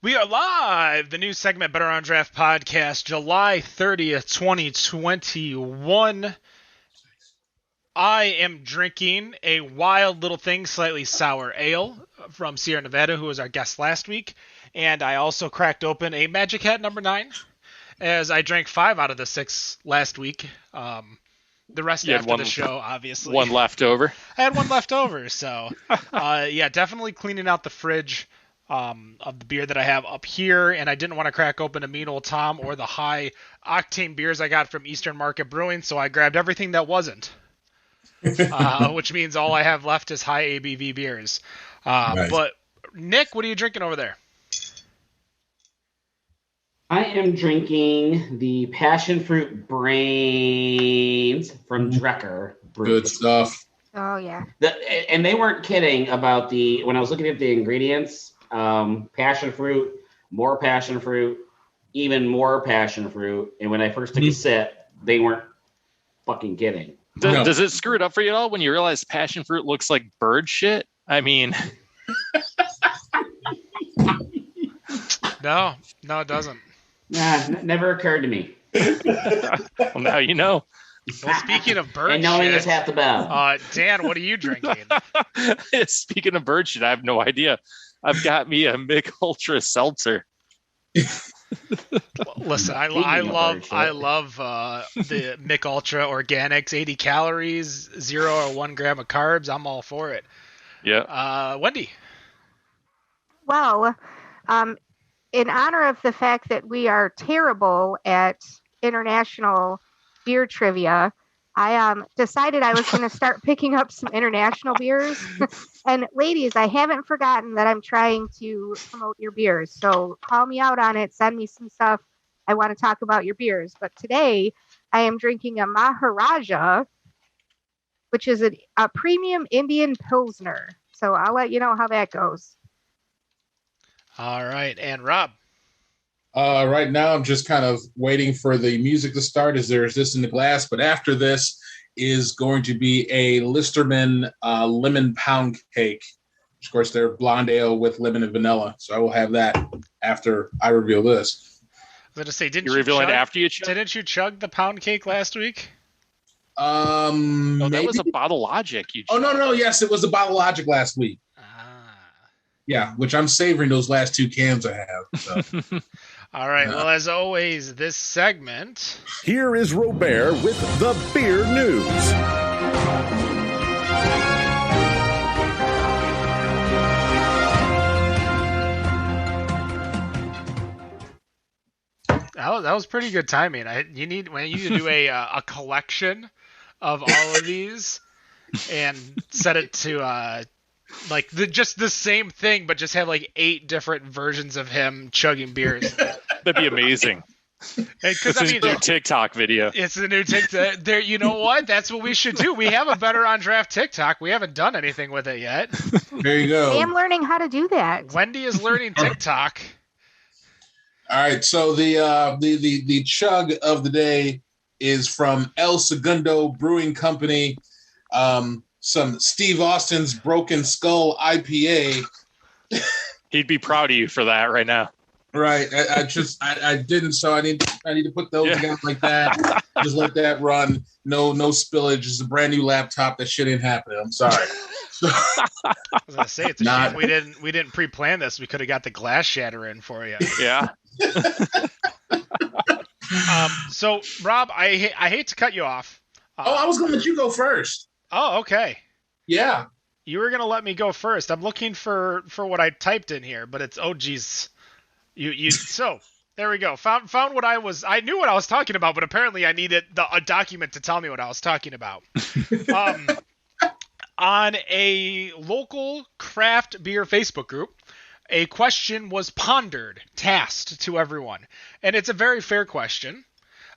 We are live! The new segment, Better on Draft Podcast, July 30th, 2021. I am drinking a Wild Little Thing slightly sour ale from Sierra Nevada, who was our guest last week. And I also cracked open a Magic Hat number 9, as I drank 5 out of the 6 last week. The rest after the show, obviously. One left over. I had one left over, so yeah, definitely cleaning out the fridge of the beer that I have up here, and I didn't want to crack open a Mean Old Tom or the high octane beers I got from Eastern Market Brewing, so I grabbed everything that wasn't, which means all I have left is high ABV beers. Nice. But Nick, what are you drinking over there? I am drinking the passion fruit brains from Drecker. Good stuff. Oh, yeah. And they weren't kidding about when I was looking at the ingredients, passion fruit, more passion fruit, even more passion fruit. And when I first took a sip, they weren't fucking kidding. Does it screw it up for you at all when you realize passion fruit looks like bird shit? I mean... No, it doesn't. Nah, never occurred to me. Well, now you know. Well, speaking of bird and knowing shit, is half the battle. Dan, what are you drinking? Speaking of bird shit, I have no idea. I've got me a Mick Ultra Seltzer. Well, listen, I love the Mick Ultra Organics, 80 calories, 0 or 1 gram of carbs. I'm all for it. Yeah. Wendy. Well, in honor of the fact that we are terrible at international beer trivia, I decided I was going to start picking up some international beers. And ladies, I haven't forgotten that I'm trying to promote your beers. So call me out on it. Send me some stuff. I want to talk about your beers. But today I am drinking a Maharaja, which is a premium Indian Pilsner. So I'll let you know how that goes. All right. And Rob? Right now, I'm just kind of waiting for the music to start as there's this in the glass. But after this is going to be a Listermann lemon pound cake. Of course, they're blonde ale with lemon and vanilla. So I will have that after I reveal this. I was going to say, didn't you chug the pound cake last week? No, that was a Bottle Logic. No. Yes, it was a Bottle Logic last week. Yeah, which I'm savoring those last 2 cans I have. So. All right. Well, as always, this segment. Here is Robert with the Beer News. That was pretty good timing. You need to do a collection of all of these and set it to like just the same thing, but just have like 8 different versions of him chugging beers. That'd be amazing. Because a new TikTok video. It's a new TikTok. There, you know what? That's what we should do. We have a Better on Draft TikTok. We haven't done anything with it yet. There you go. I am learning how to do that. Wendy is learning TikTok. All right. So the chug of the day is from El Segundo Brewing Company. Some Steve Austin's Broken Skull IPA. He'd be proud of you for that right now. Right. I didn't, so I need to put those down like that. Just let that run. No spillage. It's a brand new laptop. That shit ain't happening. I'm sorry. I was gonna say it's a shame we didn't pre-plan this. We could have got the glass shatter in for you. Yeah. So Rob, I hate to cut you off. I was gonna let you go first. Oh, okay. Yeah. You were gonna let me go first. I'm looking for what I typed in here, but it's geez. You so there we go. Found what I knew what I was talking about, but apparently I needed a document to tell me what I was talking about. On a local craft beer Facebook group, a question was tasked to everyone, and it's a very fair question.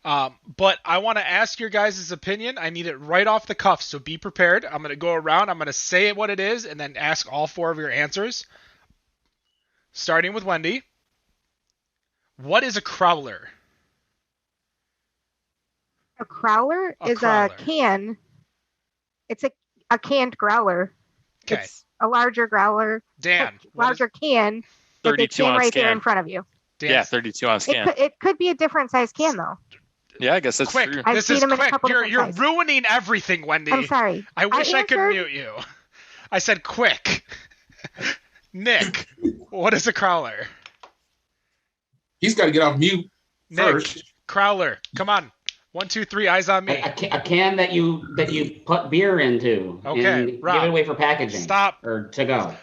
But I want to ask your guys' opinion. I need it right off the cuff, so be prepared. I'm going to go around. I'm going to say what it is, and then ask all 4 of your answers. Starting with Wendy. What is a Crowler? A Crowler is a can. It's a canned growler. Okay. It's a larger growler. Dan. Larger can. 32 can ounce right there can. in front of you. Dan, Yeah, 32 ounce It can. could be a different size can though. Yeah, I guess that's quick. true. I've This seen is them in a quick. couple You're different sizes. ruining everything, Wendy. I'm sorry. I wish I could answered. mute you. I said quick. Nick, what is a Crowler? He's got to get off mute Nick, first. Crowler, come on. 1, 2, 3, eyes on me. A can that you put beer into Okay, and Rob, give it away for packaging. stop. Or to go.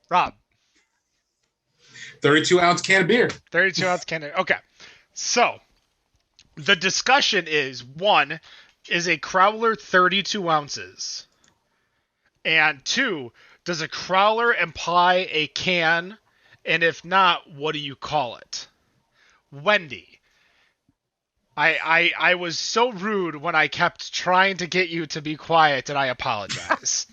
Rob, 32-ounce can of beer. 32 ounce can. Okay. So, the discussion is, 1, is a Crowler 32 ounces? And 2, does a Crowler imply a can? And if not, what do you call it? Wendy. I was so rude when I kept trying to get you to be quiet, and I apologize.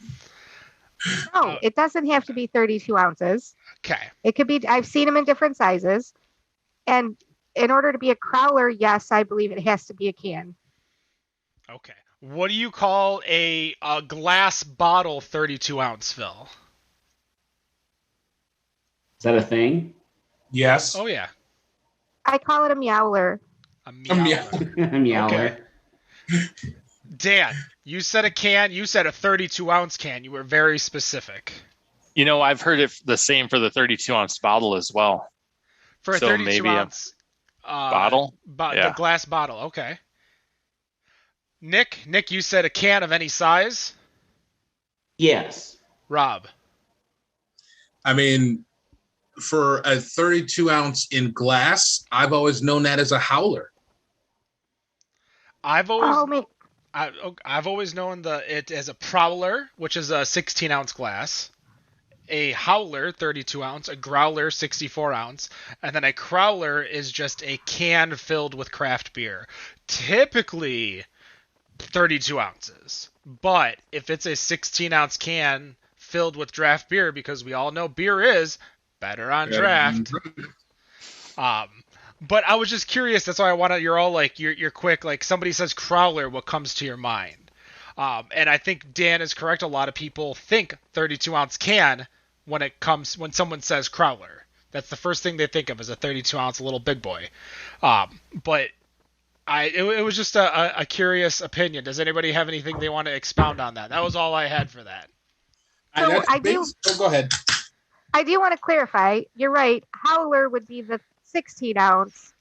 No, it doesn't have to be 32 ounces. Okay. It could be. I've seen them in different sizes, and in order to be a Crowler, yes, I believe it has to be a can. Okay. What do you call a glass bottle 32 ounce fill? Is that a thing? Yes. Oh yeah, I call it a meowler. a meow. meowler. Meowler. Okay. Dan, you said a can. You said a 32 ounce can. You were very specific. You know, I've heard it the same for the 32 ounce bottle as well. For a So 32 maybe a ounce bottle? Yeah. The glass bottle. Okay. Nick, you said a can of any size. Yes. Rob. I mean, for a 32-ounce in glass, I've always known that as a howler. I've always Oh, me. I've always known it as a Prowler, which is a 16 ounce glass, a Howler 32 ounce, a Growler 64 ounce, and then a Crowler is just a can filled with craft beer, typically 32 ounces. But if it's a 16 ounce can filled with draft beer, because we all know beer is better on draft. But I was just curious. That's why I wanted. You're all like, you're quick. Like somebody says Crowler, what comes to your mind? And I think Dan is correct. A lot of people think 32 ounce can when someone says Crowler. That's the first thing they think of, is a 32 ounce little big boy. But it was just a curious opinion. Does anybody have anything they want to expound on that? That was all I had for that. So I do. Oh, go ahead. I do want to clarify. You're right. Howler would be the 16 ounce,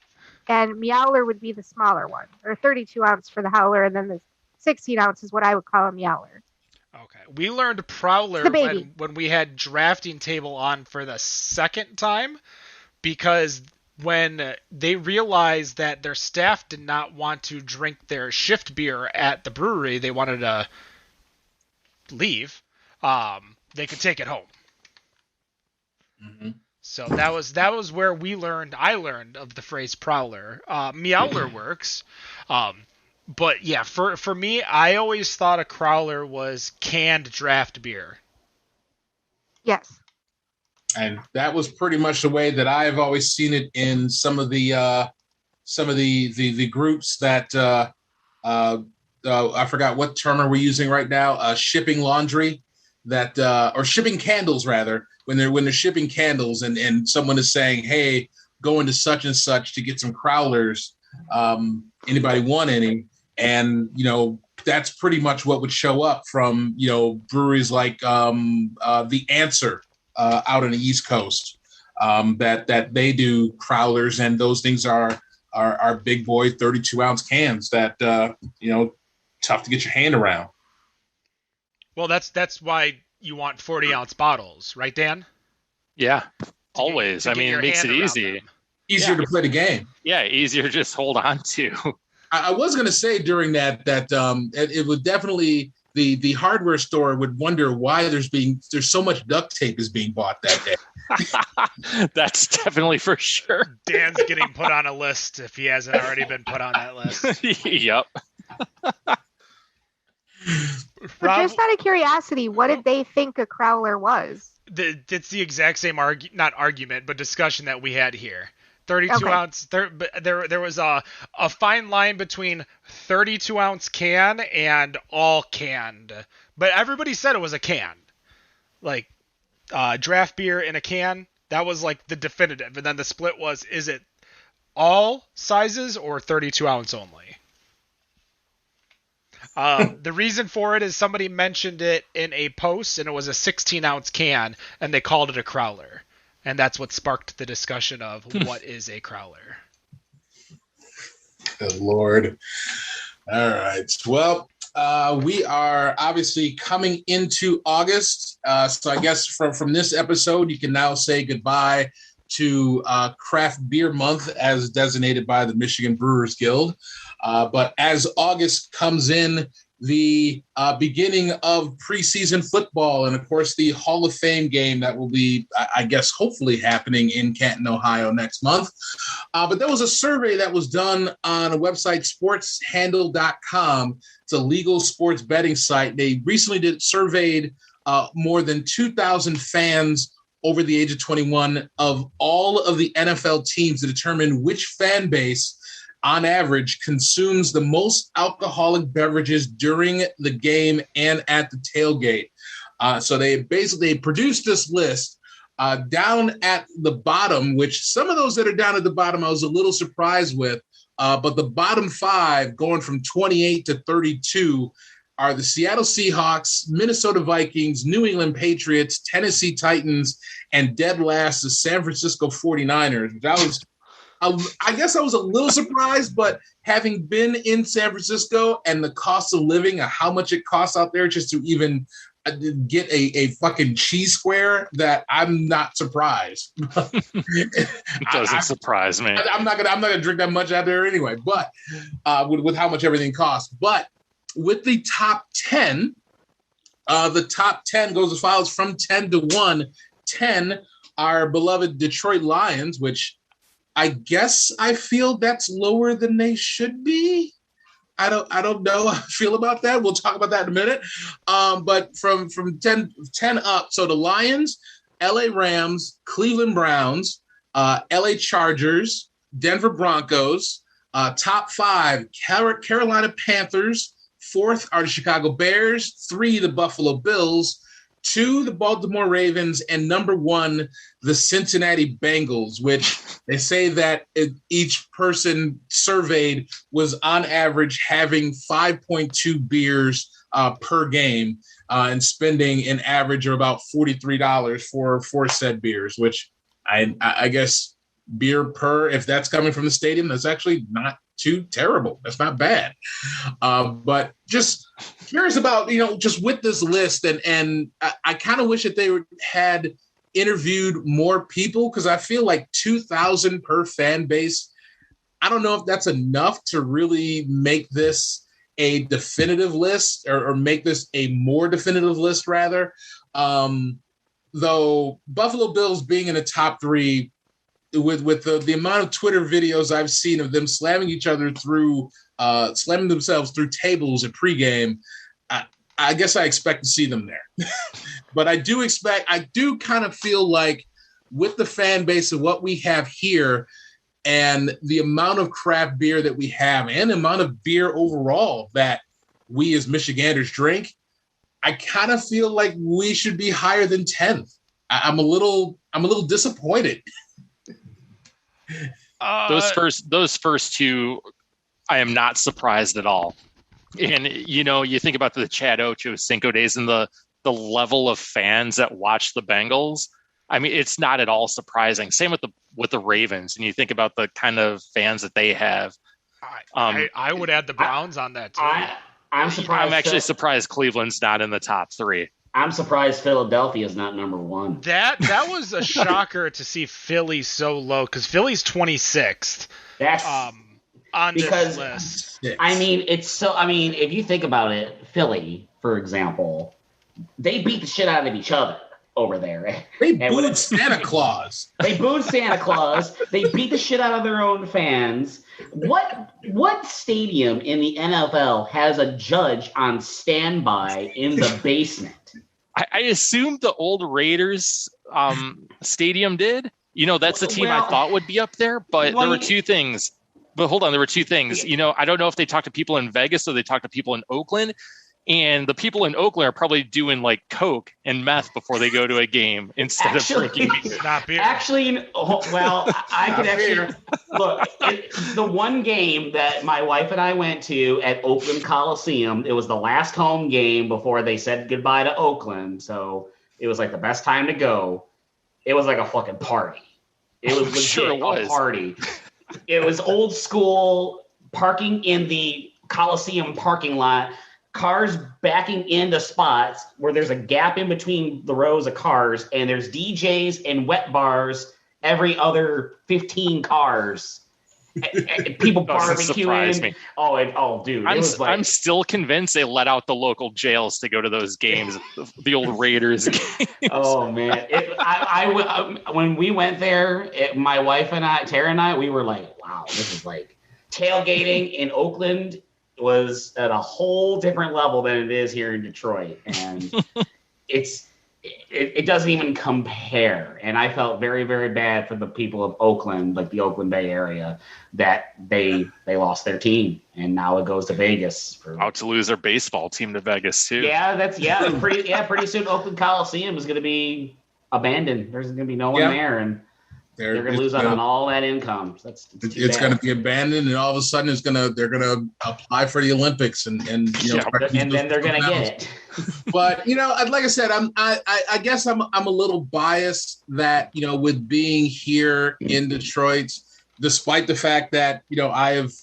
and meowler would be the smaller one, or 32 ounce for the howler, and then the 16 ounce is what I would call a meowler. Okay. We learned Prowler The baby. when we had drafting table on for the second time, because when they realized that their staff did not want to drink their shift beer at the brewery, they wanted to leave, they could take it home. Mm-hmm. So that was where I learned of the phrase Prowler. Meowler works. But yeah, for me, I always thought a Crowler was canned draft beer. Yes. And that was pretty much the way that I've always seen it in some of the groups that I forgot what term are we using right now. Shipping laundry, that or shipping candles rather. When they're shipping candles and someone is saying, hey, go into such and such to get some Crowlers. Anybody want any? And, that's pretty much what would show up from, breweries like The Answer out on the East Coast, that they do Crowlers, and those things are big boy 32 ounce cans that, tough to get your hand around. Well, that's why you want 40-ounce bottles, right, Dan? Yeah, always. To get your it makes hand it around easy. them. Easier to play the game. Yeah, easier to just hold on to. I was going to say during that it would definitely, the hardware store would wonder why there's so much duct tape is being bought that day. That's definitely for sure. Dan's getting put on a list if he hasn't already been put on that list. Yep. But just out of curiosity, what did they think a Crowler was? It's the exact same not argument, but discussion that we had here. 32 ounce. There was a fine line between 32 ounce can and all canned, but everybody said it was a can, like draft beer in a can. That was like the definitive. And then the split was, is it all sizes or 32 ounce only? The reason for it is somebody mentioned it in a post, and it was a 16 ounce can, and they called it a Crowler. And that's what sparked the discussion of what is a Crowler. Good Lord. All right. Well, we are obviously coming into August. So I guess from this episode, you can now say goodbye to Craft Beer Month as designated by the Michigan Brewers Guild. But as August comes in, the beginning of preseason football and, of course, the Hall of Fame game that will be, I guess, hopefully happening in Canton, Ohio next month. But there was a survey that was done on a website, sportshandle.com. It's a legal sports betting site. They recently surveyed more than 2,000 fans over the age of 21 of all of the NFL teams to determine which fan base on average consumes the most alcoholic beverages during the game and at the tailgate. So they basically produced this list down at the bottom, which some of those that are down at the bottom I was a little surprised with. But the bottom five, going from 28 to 32, are the Seattle Seahawks, Minnesota Vikings, New England Patriots, Tennessee Titans, and dead last, the San Francisco 49ers, which I guess I was a little surprised, but having been in San Francisco and the cost of living and how much it costs out there just to even get a fucking cheese square, that I'm not surprised. It doesn't surprise me. I'm not gonna drink that much out there anyway, but with how much everything costs. But with the top 10, the top 10 goes as follows from 10 to 1. 10 are beloved Detroit Lions, which I guess I feel that's lower than they should be. I don't know how I feel about that. We'll talk about that in a minute. But from 10 up, so the Lions, LA Rams, Cleveland Browns, LA Chargers, Denver Broncos, top 5, Carolina Panthers, 4th are the Chicago Bears, 3, the Buffalo Bills, 2, the Baltimore Ravens, and number 1, the Cincinnati Bengals, which they say that each person surveyed was on average having 5.2 beers per game and spending an average of about $43 for said beers, which I guess beer per, if that's coming from the stadium, that's actually not too terrible. That's not bad. But just curious about, just with this list, and I kind of wish that they had interviewed more people, because I feel like 2,000 per fan base, I don't know if that's enough to really make this a definitive list or make this a more definitive list rather. Though Buffalo Bills being in the top 3, with the amount of Twitter videos I've seen of them slamming themselves through tables at pregame, I guess I expect to see them there. But I do kind of feel like with the fan base of what we have here and the amount of craft beer that we have and the amount of beer overall that we as Michiganders drink, I kind of feel like we should be higher than 10th. I'm a little disappointed. Those first two, I am not surprised at all. And you think about the Chad Ocho Cinco Days and the level of fans that watch the Bengals. I mean, it's not at all surprising. Same with the Ravens, and you think about the kind of fans that they have. I would add the Browns on that too. I'm surprised. I'm actually surprised Cleveland's not in the top 3. I'm surprised Philadelphia is not number 1. That was a shocker to see Philly so low, because Philly's 26th. That's on this list. I mean, if you think about it, Philly, for example, they beat the shit out of each other over there. They booed Santa Claus. They booed Santa Claus. They beat the shit out of their own fans. What stadium in the NFL has a judge on standby in the basement? I assumed the old Raiders stadium did. That's the team I thought would be up there, but there were two things. But hold on, there were two things. I don't know if they talked to people in Vegas or they talked to people in Oakland. And the people in Oakland are probably doing like coke and meth before they go to a game instead of drinking beer. Not beer. Actually, well, I could actually look. The one game that my wife and I went to at Oakland Coliseum, it was the last home game before they said goodbye to Oakland. So it was like the best time to go. It was like a fucking party. It was legit Sure it was. a party. It was old school parking in the Coliseum parking lot. Cars backing into spots where there's a gap in between the rows of cars, and there's DJs and wet bars every other 15 cars. And people barbecuing. Dude, I'm still convinced they let out the local jails to go to those games, the old Raiders games. Oh man, when we went there, my wife and I, Tara and I, we were like, wow, this is like tailgating in Oakland was at a whole different level than it is here in Detroit, and it doesn't even compare. And I felt very, very bad for the people of Oakland, like the Oakland Bay area, that they lost their team, and now it goes to Vegas. Out to lose their baseball team to Vegas too. Pretty soon Oakland Coliseum is going to be abandoned. There's going to be no one there, and they're going to lose out on all that income. So it's going to be abandoned, and all of a sudden they're going to apply for the Olympics, and then they're going to get it. But like I said, I guess I'm a little biased that with being here in Detroit, despite the fact that I have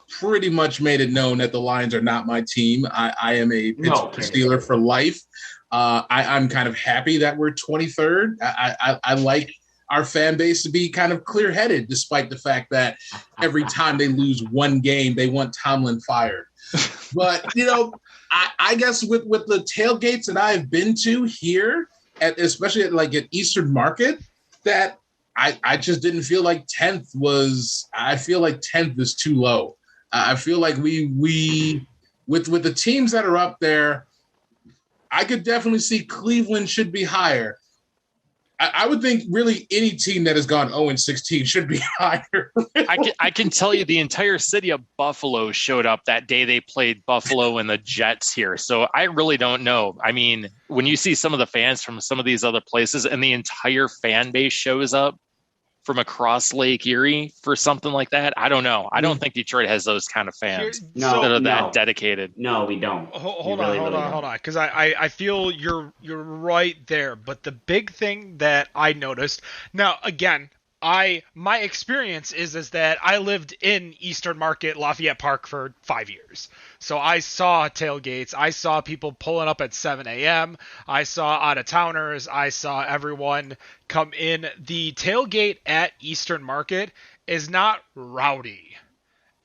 pretty much made it known that the Lions are not my team. I am a Pittsburgh Steeler for life. I'm kind of happy that we're 23rd. I like our fan base to be kind of clear-headed, despite the fact that every time they lose one game, they want Tomlin fired. But, I guess with the tailgates that I've been to here, especially at Eastern Market, that I just didn't feel like 10th I feel like 10th is too low. I feel like we with the teams that are up there, I could definitely see Cleveland should be higher. I would think really any team that has gone 0-16 should be higher. I can tell you the entire city of Buffalo showed up that day they played Buffalo and the Jets here. So I really don't know. I mean, when you see some of the fans from some of these other places and the entire fan base shows up from across Lake Erie for something like that, I don't know. I don't think Detroit has those kind of fans that are that dedicated. No, we don't. Hold on. Because I feel you're right there. But the big thing that I noticed now, again, my experience is that I lived in Eastern Market, Lafayette Park for 5 years. So I saw tailgates. I saw people pulling up at 7 a.m. I saw out-of-towners. I saw everyone come in. The tailgate at Eastern Market is not rowdy.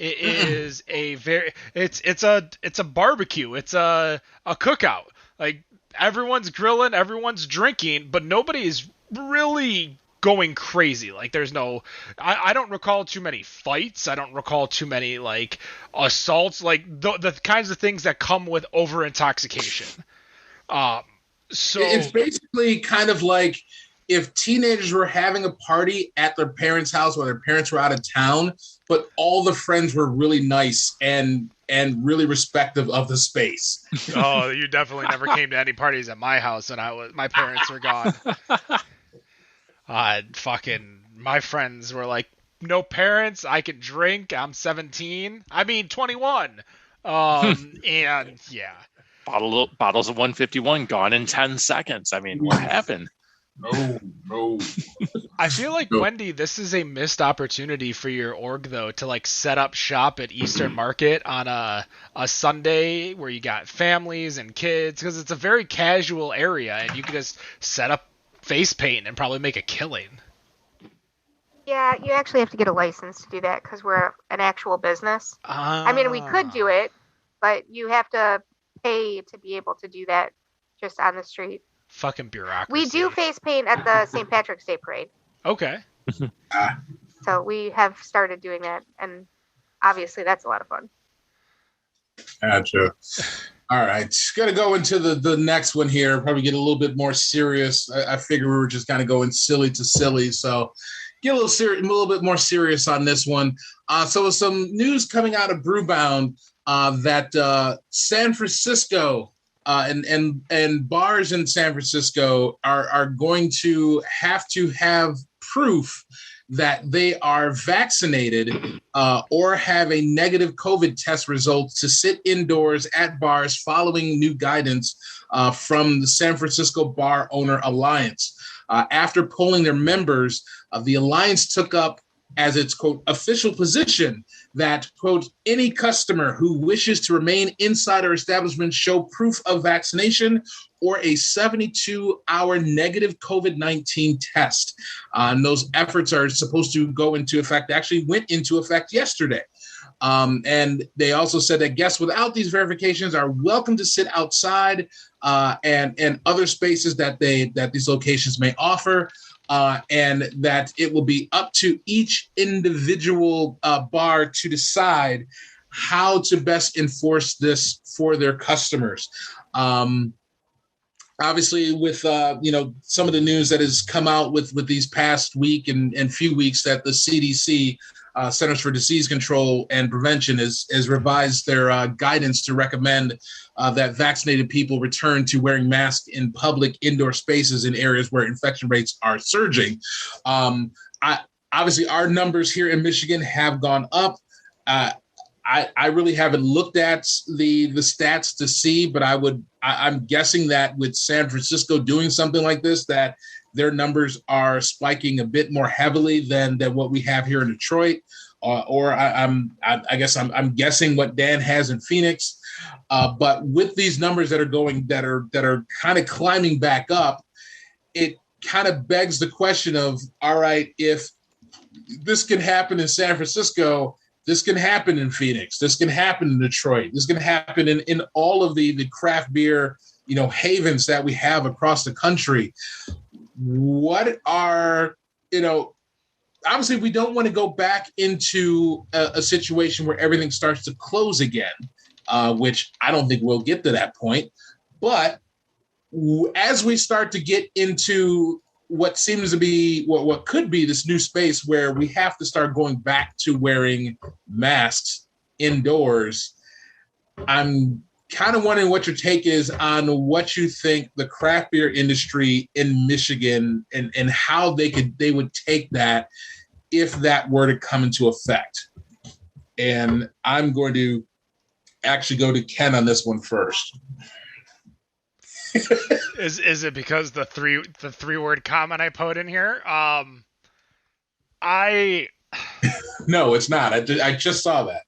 It is it's a barbecue. It's a cookout. Like, everyone's grilling, everyone's drinking, but nobody is really going crazy. Like, there's no, I don't recall too many fights. I don't recall too many like assaults, like the kinds of things that come with over intoxication. So it's basically kind of like if teenagers were having a party at their parents' house when their parents were out of town, but all the friends were really nice and really respective of the space. Oh, you definitely never came to any parties at my house when my parents were gone. My friends were like, no parents, I can drink, I'm 17. I mean, 21. And yeah. Bottles of 151 gone in 10 seconds. I mean, what happened? No. I feel like, Wendy, this is a missed opportunity for your org, though, to like set up shop at Eastern Market on a Sunday where you got families and kids, because it's a very casual area and you can just set up face paint and probably make a killing. Yeah, you actually have to get a license to do that because we're an actual business. I mean, we could do it, but you have to pay to be able to do that just on the street. Fucking bureaucracy. We do face paint at the St. Patrick's Day Parade. Okay. So we have started doing that, and obviously that's a lot of fun. Gotcha. All right, gonna go into the next one here. Probably get a little bit more serious. I figure we were just kind of going silly to silly, so get a little bit more serious on this one. So with some news coming out of Brewbound, that San Francisco and bars in San Francisco are going to have proof that they are vaccinated or have a negative COVID test result to sit indoors at bars following new guidance from the San Francisco Bar Owner Alliance. After polling their members, the alliance took up as its, quote, official position that, quote, any customer who wishes to remain inside our establishment show proof of vaccination or a 72-hour negative COVID-19 test. And those efforts are supposed to go into effect, actually went into effect yesterday. And they also said that guests without these verifications are welcome to sit outside and other spaces that these locations may offer. And that it will be up to each individual bar to decide how to best enforce this for their customers. Obviously, with some of the news that has come out with these past week and few weeks, that the CDC, Centers for Disease Control and Prevention, has revised their guidance to recommend that vaccinated people return to wearing masks in public indoor spaces in areas where infection rates are surging. Obviously, our numbers here in Michigan have gone up. I really haven't looked at the stats to see, but I'm guessing that with San Francisco doing something like this, that their numbers are spiking a bit more heavily than what we have here in Detroit. I guess I'm guessing what Dan has in Phoenix. But with these numbers that are kind of climbing back up, it kind of begs the question of, all right, if this can happen in San Francisco, this can happen in Phoenix, this can happen in Detroit, this can happen in all of the craft beer, havens that we have across the country. What are, obviously we don't want to go back into a situation where everything starts to close again, which I don't think we'll get to that point. But as we start to get into what seems to be what could be this new space where we have to start going back to wearing masks indoors, I'm kind of wondering what your take is on what you think the craft beer industry in Michigan and how they would take that if that were to come into effect. And I'm going to actually go to Ken on this one first. Is it because the three word comment I put in here? No, it's not. I just saw that.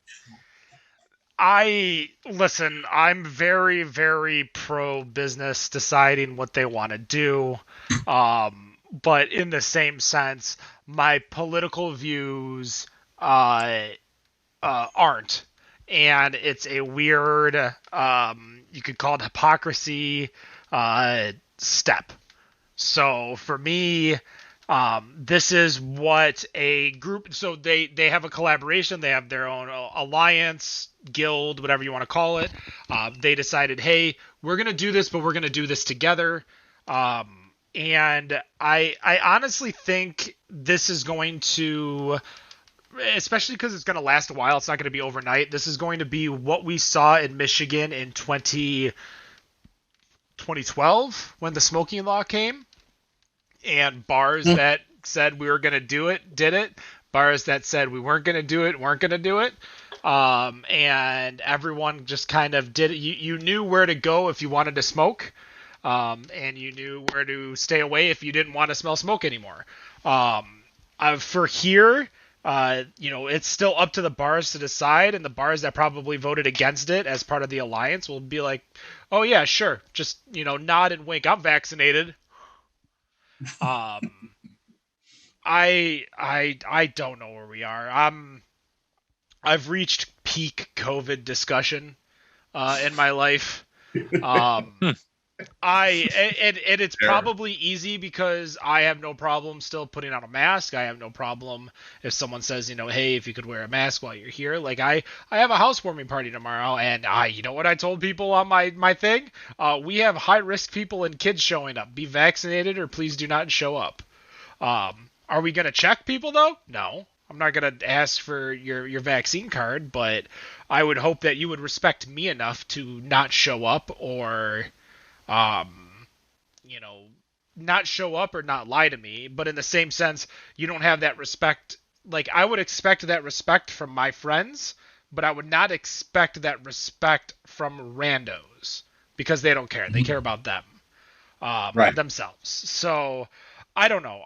Listen, I'm very, very pro business deciding what they want to do. But in the same sense, my political views aren't. And it's a weird, you could call it hypocrisy step. So for me, this is what a group, so they have a collaboration, they have their own alliance, guild, whatever you want to call it. They decided, hey, we're going to do this, but we're going to do this together. And I honestly think this is going to, especially because it's going to last a while, it's not going to be overnight. This is going to be what we saw in Michigan in 2012 when the smoking law came, and bars that said we were going to do it did it. Bars that said we weren't going to do it weren't going to do it. And everyone just kind of did it. You knew where to go if you wanted to smoke, and you knew where to stay away if you didn't want to smell smoke anymore. For here, it's still up to the bars to decide, and the bars that probably voted against it as part of the alliance will be like, oh yeah, sure, just nod and wink, I'm vaccinated. I don't know where we are. I've reached peak COVID discussion in my life. It's probably easy because I have no problem still putting on a mask. I have no problem if someone says, hey, if you could wear a mask while you're here. Like I have a housewarming party tomorrow, and you know what I told people on my thing? We have high risk people and kids showing up. Be vaccinated or please do not show up. Are we going to check people though? No. I'm not gonna ask for your vaccine card, but I would hope that you would respect me enough to not show up or, you know, not show up or not lie to me. But in the same sense, you don't have that respect. Like, I would expect that respect from my friends, but I would not expect that respect from randos because they don't care. They care about them, themselves. So I don't know.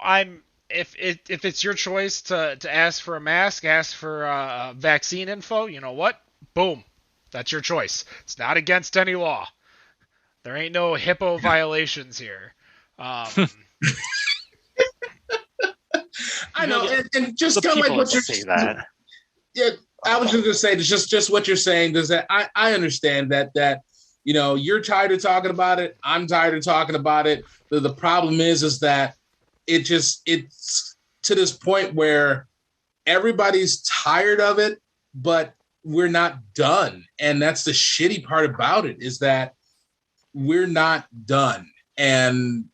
If it's your choice to ask for a mask, ask for vaccine info, you know what? Boom. That's your choice. It's not against any law. There ain't no HIPAA violations here. I know, and just kind of like what you're saying. Yeah, I was just gonna say, just what you're saying is that I understand that you're tired of talking about it. I'm tired of talking about it. The problem is that it's to this point where everybody's tired of it, but we're not done. And that's the shitty part about it, is that we're not done. And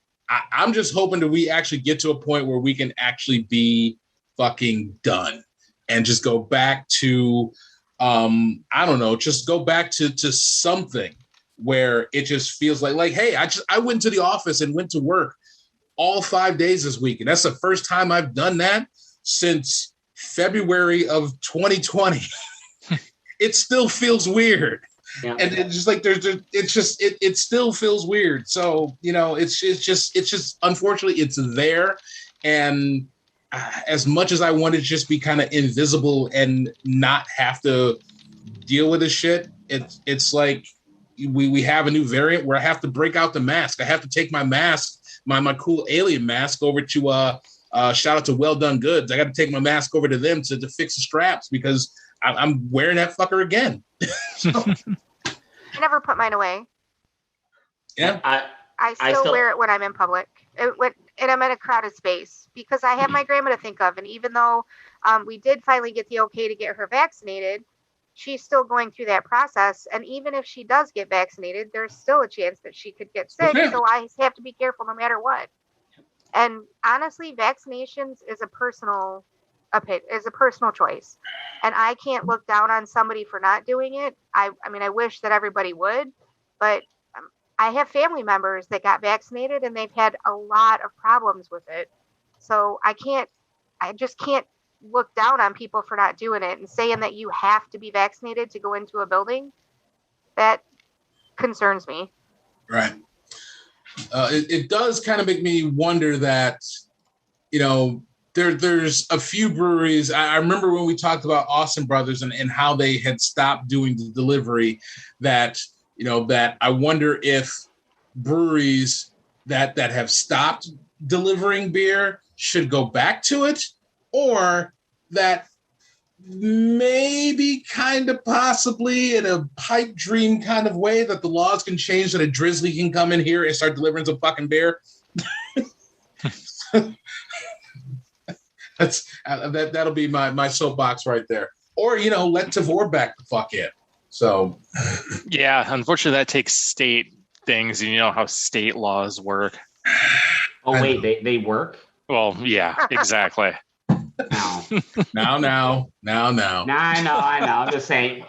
I'm just hoping that we actually get to a point where we can actually be fucking done and just go back to, just go back to something where it just feels like, hey, I went to the office and went to work all 5 days this week. And that's the first time I've done that since February of 2020. It still feels weird. Yeah. And it's just like it still feels weird. So, it's just unfortunately it's there. And as much as I want to just be kind of invisible and not have to deal with this shit, it's like we have a new variant where I have to break out the mask. I have to take my mask, my cool alien mask, over to shout out to Well Done Goods. I got to take my mask over to them to fix the straps because I'm wearing that fucker again. So. I never put mine away. Yeah, I still wear it when I'm in public, and I'm in a crowded space because I have my grandma to think of. And even though we did finally get the okay to get her vaccinated, she's still going through that process. And even if she does get vaccinated, there's still a chance that she could get sick. Okay. So I have to be careful no matter what. And honestly, vaccinations is a personal choice, and I can't look down on somebody for not doing it. I mean, I wish that everybody would, but I have family members that got vaccinated and they've had a lot of problems with it. So I just can't look down on people for not doing it and saying that you have to be vaccinated to go into a building. That concerns me. Right. It does kind of make me wonder that, there's a few breweries. I remember when we talked about Austin Brothers and how they had stopped doing the delivery, that I wonder if breweries that have stopped delivering beer should go back to it, or that maybe kind of possibly in a pipe dream kind of way that the laws can change, that a Drizzly can come in here and start delivering some fucking beer. That'll be my soapbox right there. Or, let Tavor back the fuck in. So, yeah, unfortunately, that takes state things. You know how state laws work. Oh, wait, they work? Well, yeah, exactly. Now. Nah, I know. I'm just saying.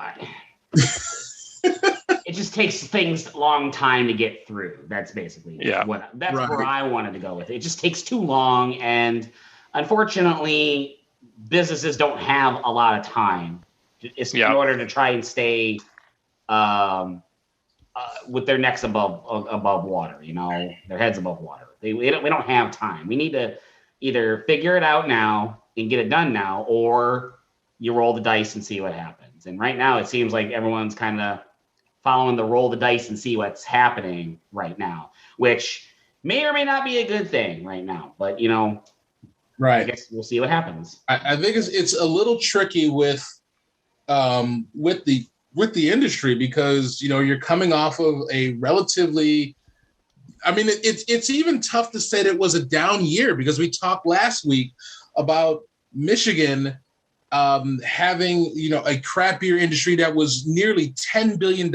It just takes things a long time to get through. That's basically where I wanted to go with it. It just takes too long, and unfortunately, businesses don't have a lot of time in order to try and stay with their necks above water. Their heads above water. We don't have time. We need to either figure it out now and get it done now, or you roll the dice and see what happens. And right now, it seems like everyone's kind of following the roll the dice and see what's happening right now, which may or may not be a good thing right now. But right. I guess we'll see what happens. I think it's a little tricky with the industry because you're coming off of a relatively. I mean, it's even tough to say that it was a down year because we talked last week about Michigan having a craft beer industry that was nearly $10 billion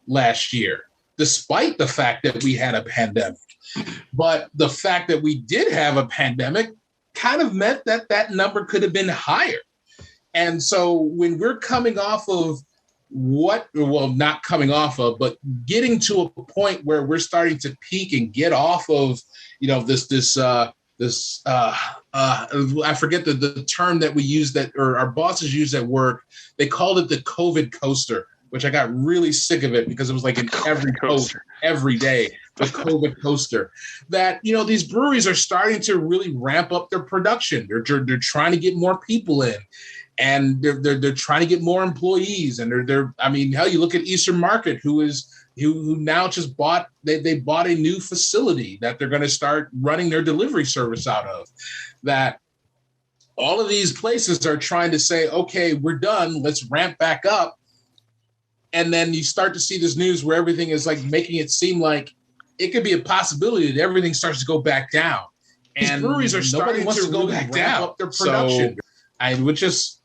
last year, despite the fact that we had a pandemic. But the fact that we did have a pandemic kind of meant that that number could have been higher. And so when we're coming off of not coming off of, but getting to a point where we're starting to peak and get off of, I forget the term that we use or our bosses use at work. They called it the COVID coaster, which I got really sick of it because it was like in every post every day, the COVID coaster. That, these breweries are starting to really ramp up their production. They're trying to get more people in. And they're trying to get more employees, and hell, you look at Eastern Market, who now just bought they bought a new facility that they're going to start running their delivery service out of. That all of these places are trying to say, okay, we're done, let's ramp back up, and then you start to see this news where everything is like making it seem like it could be a possibility that everything starts to go back down. And these breweries are starting to go back down up their production. So,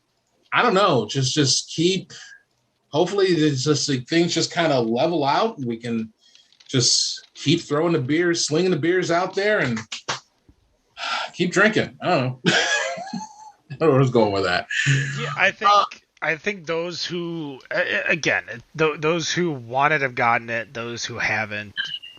I don't know, just keep, hopefully it's just like things just kind of level out and we can just keep throwing the beers, slinging the beers out there and keep drinking. I don't know. I don't know where I was going with that. Yeah, I think those who, again, those who wanted have gotten it, those who haven't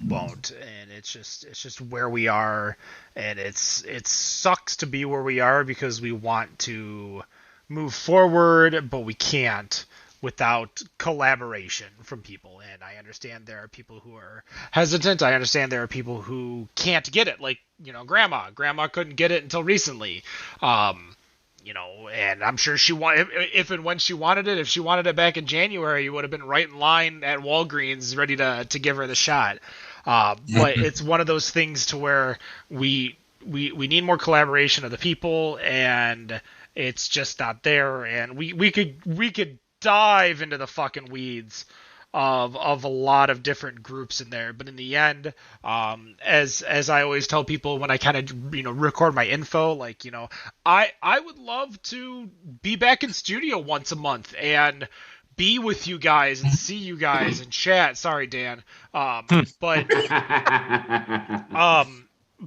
won't, and it's just where we are, and it sucks to be where we are because we want to move forward, but we can't without collaboration from people. And I understand there are people who are hesitant. I understand there are people who can't get it, like, grandma couldn't get it until recently. And I'm sure she if and when she wanted it, if she wanted it back in January, you would have been right in line at Walgreens ready to give her the shot. But it's one of those things to where we need more collaboration of the people, and it's just not there. And we could dive into the fucking weeds of a lot of different groups in there, but in the end, as I always tell people when I kind of record my info, like, I would love to be back in studio once a month and be with you guys and see you guys and chat. Sorry, Dan.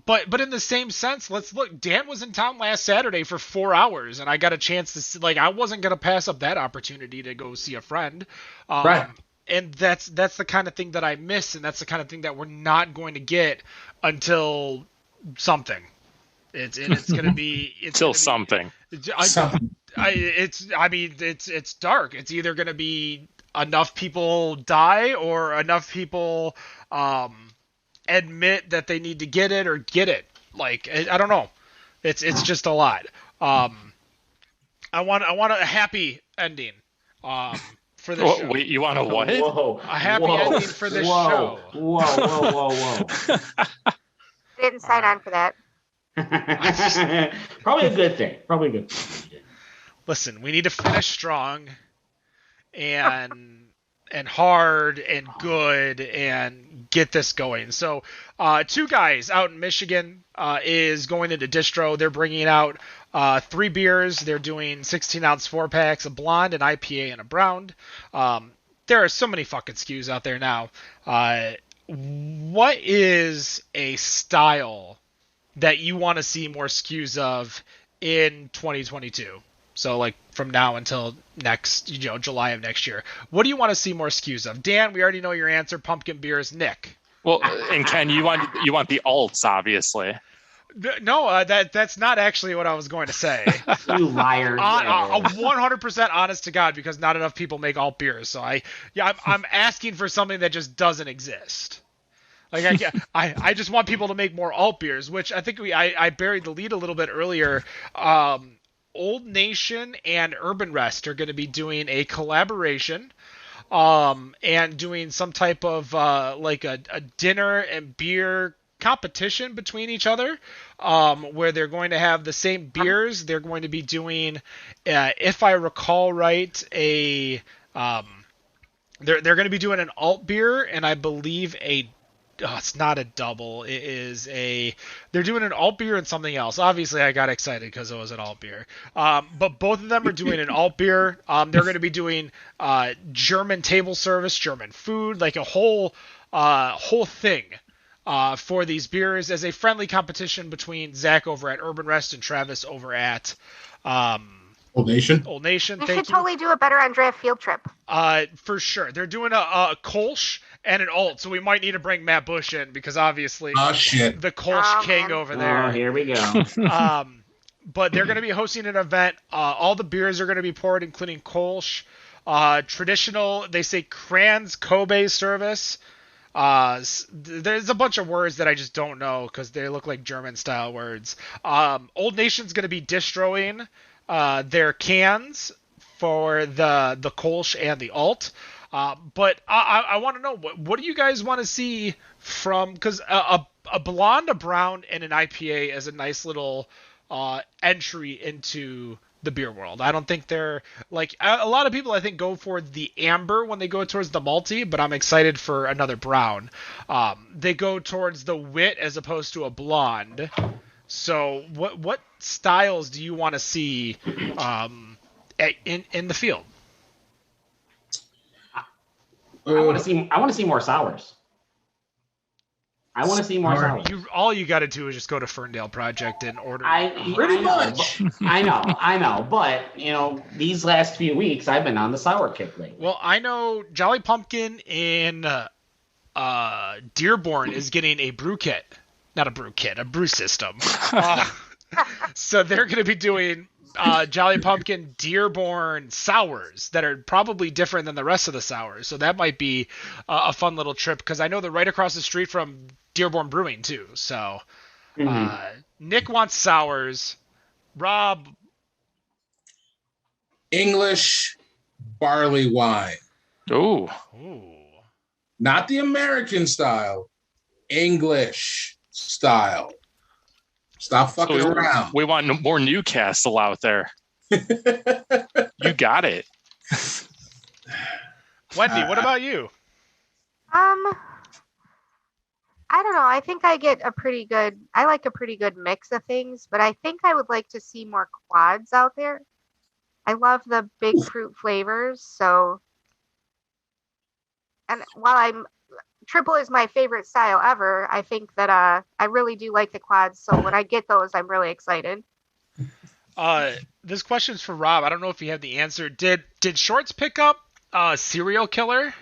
But in the same sense, let's look. Dan was in town last Saturday for 4 hours, and I got a chance to see, like, I wasn't gonna pass up that opportunity to go see a friend. Right. And that's the kind of thing that I miss, and that's the kind of thing that we're not going to get until something. It's gonna be until something. It's dark. It's either gonna be enough people die or enough people admit that they need to get it or get it. Like, I don't know. It's just a lot. I want a happy ending for this show. Wait, you want a what? Whoa. A happy ending for this show. Whoa. Didn't sign on for that. Probably a good thing. Listen, we need to finish strong and hard and good and get this going. So, two guys out in Michigan is going into distro. They're bringing out 3 beers. They're doing 16-ounce 4-packs, a blonde, an IPA, and a brown. There are so many fucking SKUs out there now. What is a style that you want to see more SKUs of in 2022? So, like, from now until next, July of next year. What do you want to see more SKUs of? Dan, we already know your answer. Pumpkin beers. Nick. Well, and Ken, you want the alts, obviously. No, that's not actually what I was going to say. You liar. 100% honest to God, because not enough people make alt beers. So I'm asking for something that just doesn't exist. Like, I just want people to make more alt beers, which I think I buried the lead a little bbit earlier. Old Nation and Urban Rest are going to be doing a collaboration, and doing some type of like a dinner and beer competition between each other, where they're going to have the same beers. They're going to be doing, if I recall right, they're going to be doing an alt beer, and I believe it's not a double. It is they're doing an alt beer and something else. Obviously, I got excited because it was an alt beer. But both of them are doing an alt beer. They're going to be doing German table service, German food, like a whole thing. for these beers as a friendly competition between Zach over at Urban Rest and Travis over at Old Nation. Old Nation. We Thank should you. totally do a better on draft field trip. For sure. They're doing a Kolsch and an Alt, so we might need to bring Matt Bush in because obviously Oh shit. the Kolsch king man. over there. Oh, here we go. But they're going to be hosting an event. All the beers are going to be poured, including Kolsch. Traditional, they say Kranz Kobe service. There's a bunch of words that I just don't know because they look like German style words. Old Nation's going to be distroing their cans for the Kolsch and the Alt. But I want to know, what do you guys want to see from, because a blonde, a brown, and an IPA is a nice little entry into the beer world. I don't think they're like a lot of people I think go for the amber when they go towards the malty, but I'm excited for another brown. They go towards the wit as opposed to a blonde. So what styles do you want to see in the field? I want to see more sours. I want to see more sours. All you got to do is just go to Ferndale Project and order. Pretty much. I know. But, these last few weeks, I've been on the sour kick lately. Well, I know Jolly Pumpkin in Dearborn is getting a brew kit. Not a brew kit, a brew system. So they're going to be doing Jolly Pumpkin Dearborn sours that are probably different than the rest of the sours. So that might be a fun little trip because I know they're right across the street from Dearborn Brewing too. So Nick wants sours. Rob, English barley wine. Ooh. Not the American style. English style. Stop fucking around. We want more Newcastle out there. You got it. Wendy, what about you? I don't know. I think I like a pretty good mix of things, but I think I would like to see more quads out there. I love the big fruit flavors. So, and while triple is my favorite style ever, I think that I really do like the quads. So when I get those, I'm really excited. This question's for Rob. I don't know if you have the answer. Did Shorts pick up Serial Killer?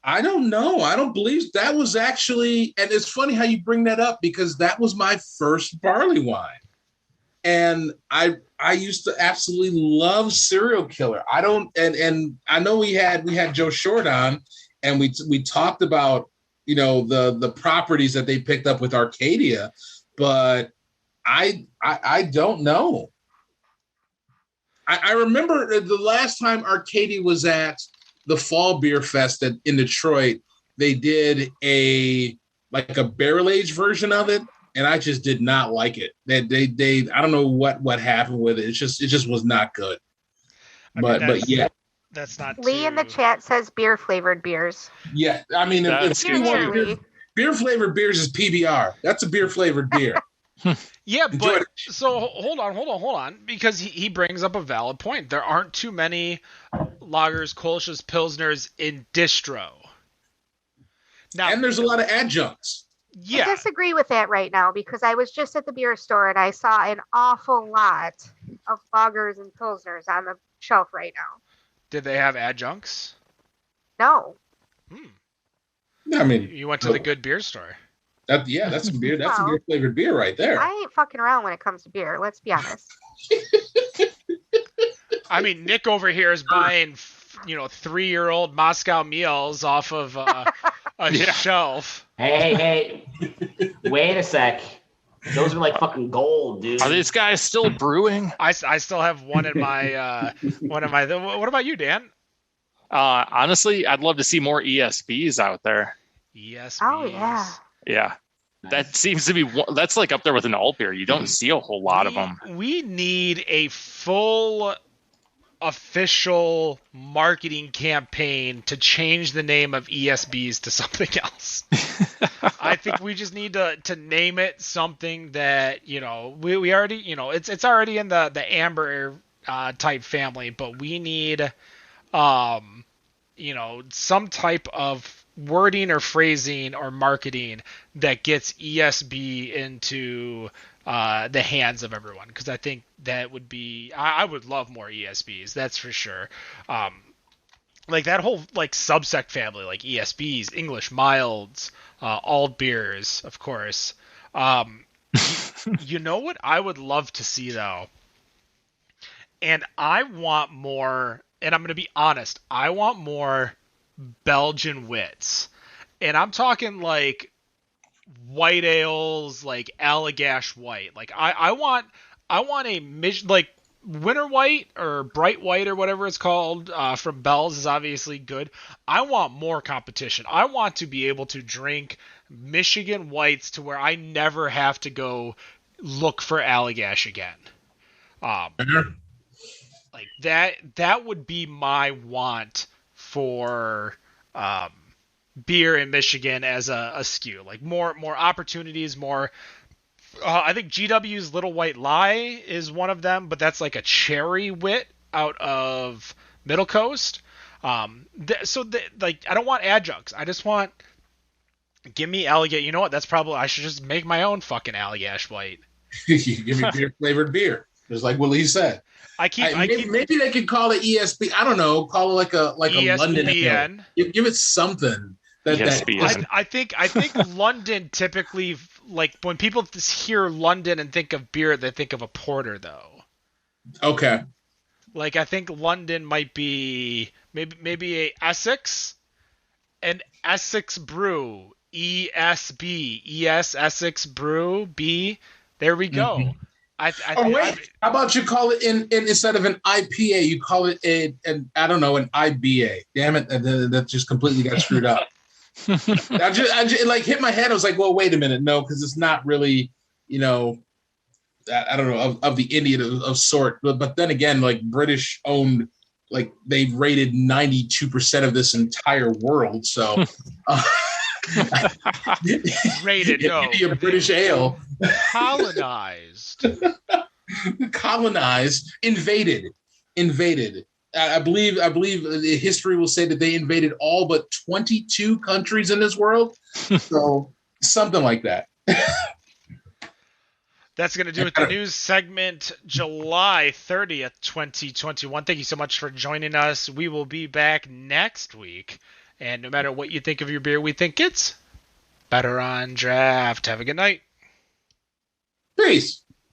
I don't know. I don't believe that was actually, and it's funny how you bring that up because that was my first barley wine. And I used to absolutely love Serial Killer. I don't, and I know we had Joe Short on, and we talked about the properties that they picked up with Arcadia, but I don't know. I remember the last time Arcadia was at the Fall Beer Fest in Detroit, they did a barrel aged version of it. And I just did not like it. They I don't know what happened with it. It just was not good. But yeah, that's not. Lee in the chat says beer flavored beers. Yeah, I mean, beer flavored beers is PBR. That's a beer flavored beer. Yeah, but so hold on, because he brings up a valid point. There aren't too many lagers, Kolsch's, Pilsners in distro. Now, and there's a lot of adjuncts. Yeah. I disagree with that right now because I was just at the beer store and I saw an awful lot of lagers and pilsners on the shelf right now. Did they have adjuncts? No. I mean, you went to the good beer store. That's a beer. That's a beer flavored beer right there. I ain't fucking around when it comes to beer. Let's be honest. I mean, Nick over here is buying 3-year-old Moscow meals off of a shelf. Hey, wait a sec. Those are like fucking gold, dude. Are these guys still brewing? I still have one in my What about you, Dan? Honestly, I'd love to see more ESBs out there. ESBs. Oh yeah. Yeah. Nice. That seems to be that's like up there with an alt beer. You don't see a whole lot of them. We need a full official marketing campaign to change the name of ESBs to something else. I think we just need to name it something that we already it's already in the amber type family, but we need some type of wording or phrasing or marketing that gets ESB into the hands of everyone, because I think that would be, I would love more ESBs, that's for sure. Like that whole like subsect family, like ESBs, English milds, alt beers, of course. You know what I would love to see though, and I want more, and I'm going to be honest, I want more Belgian wits. And I'm talking like white ales, like Allagash white. Like I want a like winter white or bright white or whatever it's called from Bell's is obviously good. I want more competition. I want to be able to drink Michigan whites to where I never have to go look for Allagash again. Like that would be my want for beer in Michigan as a SKU. Like more opportunities, more. I think GW's Little White Lie is one of them, but that's like a cherry wit out of Middle Coast. Like I don't want adjuncts. I just want, give me Allagash. You know what? That's probably, I should just make my own fucking Allagash white. You give me beer flavored beer, just like Willie said. Maybe they could call it ESB. I don't know. Call it like a London ale. Give it something. I think London typically, like when people hear London and think of beer, they think of a porter though. Okay. Like I think London might be maybe a Essex, an Essex brew, ESB, Essex brew B. There we go. Mm-hmm. How about you call it instead of an IPA, you call it an IBA. Damn it, that just completely got screwed up. I just like hit my head. I was like, well, wait a minute, no, because it's not really, I don't know of the Indian of sort. But then again, like British owned, like they've rated 92% of this entire world. So rated no, a British ale. Colonized, invaded. I believe the history will say that they invaded all but 22 countries in this world. So something like that. That's going to do it. The news segment, July 30th, 2021. Thank you so much for joining us. We will be back next week. And no matter what you think of your beer, we think it's better on draft. Have a good night. Peace.